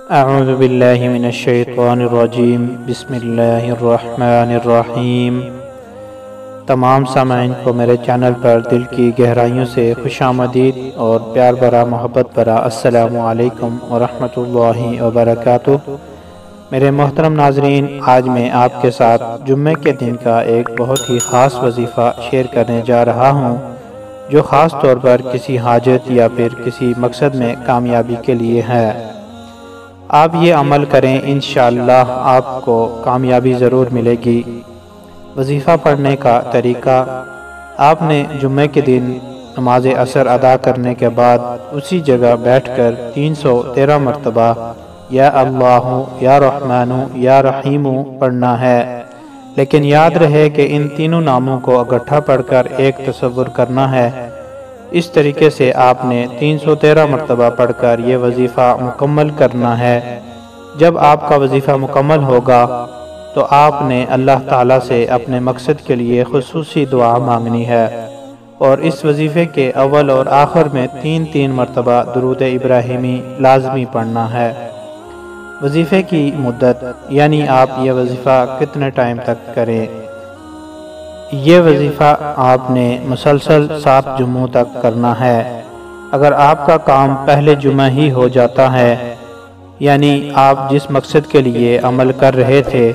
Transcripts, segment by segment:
اعوذ باللہ من الشیطان الرجیم بسم اللہ الرحمن الرحیم۔ تمام سامعین کو میرے چینل پر دل کی گہرائیوں سے خوش آمدید اور پیار بھرا محبت بھرا السلام علیکم ورحمۃ اللہ وبرکاتہ۔ میرے محترم ناظرین، آج میں آپ کے ساتھ جمعے کے دن کا ایک بہت ہی خاص وظیفہ شیئر کرنے جا رہا ہوں، جو خاص طور پر کسی حاجت یا پھر کسی مقصد میں کامیابی کے لیے ہے۔ آپ یہ عمل کریں، انشاءاللہ آپ کو کامیابی ضرور ملے گی۔ وظیفہ پڑھنے کا طریقہ: آپ نے جمعے کے دن نماز عصر ادا کرنے کے بعد اسی جگہ بیٹھ کر 313 مرتبہ یا اللہ یا رحمان یا رحیم پڑھنا ہے، لیکن یاد رہے کہ ان تینوں ناموں کو اکٹھا پڑھ کر ایک تصور کرنا ہے۔ اس طریقے سے آپ نے 313 مرتبہ پڑھ کر یہ وظیفہ مکمل کرنا ہے۔ جب آپ کا وظیفہ مکمل ہوگا تو آپ نے اللہ تعالیٰ سے اپنے مقصد کے لیے خصوصی دعا مانگنی ہے، اور اس وظیفے کے اول اور آخر میں 3 مرتبہ درود ابراہیمی لازمی پڑھنا ہے۔ وظیفے کی مدت، یعنی آپ یہ وظیفہ کتنے ٹائم تک کریں۔ یہ وظیفہ آپ نے مسلسل 7 جمعوں تک کرنا ہے۔ اگر آپ کا کام پہلے جمعہ ہی ہو جاتا ہے، یعنی آپ جس مقصد کے لیے عمل کر رہے تھے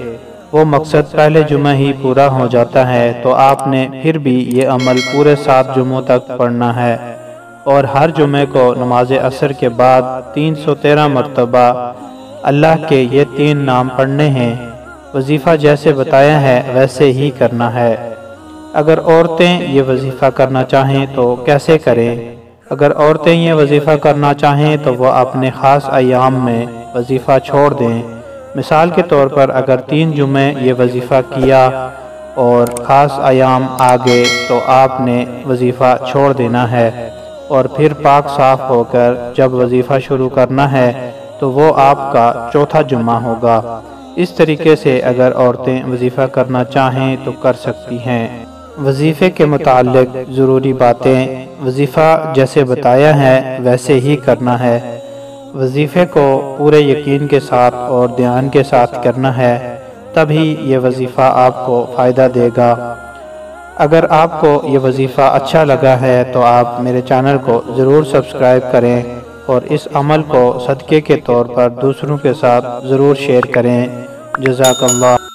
وہ مقصد پہلے جمعہ ہی پورا ہو جاتا ہے، تو آپ نے پھر بھی یہ عمل پورے 7 جمعوں تک پڑھنا ہے، اور ہر جمعے کو نماز عصر کے بعد 313 مرتبہ اللہ کے یہ 3 نام پڑھنے ہیں۔ وظیفہ جیسے بتایا ہے ویسے ہی کرنا ہے۔ اگر عورتیں یہ وظیفہ کرنا چاہیں تو کیسے کریں؟ اگر عورتیں یہ وظیفہ کرنا چاہیں تو وہ اپنے خاص ایام میں وظیفہ چھوڑ دیں۔ مثال کے طور پر اگر 3 جمعے یہ وظیفہ کیا اور خاص ایام آگے تو آپ نے وظیفہ چھوڑ دینا ہے، اور پھر پاک صاف ہو کر جب وظیفہ شروع کرنا ہے تو وہ آپ کا 4تھا جمعہ ہوگا۔ اس طریقے سے اگر عورتیں وظیفہ کرنا چاہیں تو کر سکتی ہیں۔ وظیفے کے متعلق ضروری باتیں: وظیفہ جیسے بتایا ہے ویسے ہی کرنا ہے۔ وظیفے کو پورے یقین کے ساتھ اور دھیان کے ساتھ کرنا ہے، تبھی یہ وظیفہ آپ کو فائدہ دے گا۔ اگر آپ کو یہ وظیفہ اچھا لگا ہے تو آپ میرے چینل کو ضرور سبسکرائب کریں، اور اس عمل کو صدقے کے طور پر دوسروں کے ساتھ ضرور شیئر کریں۔ جزاک اللہ۔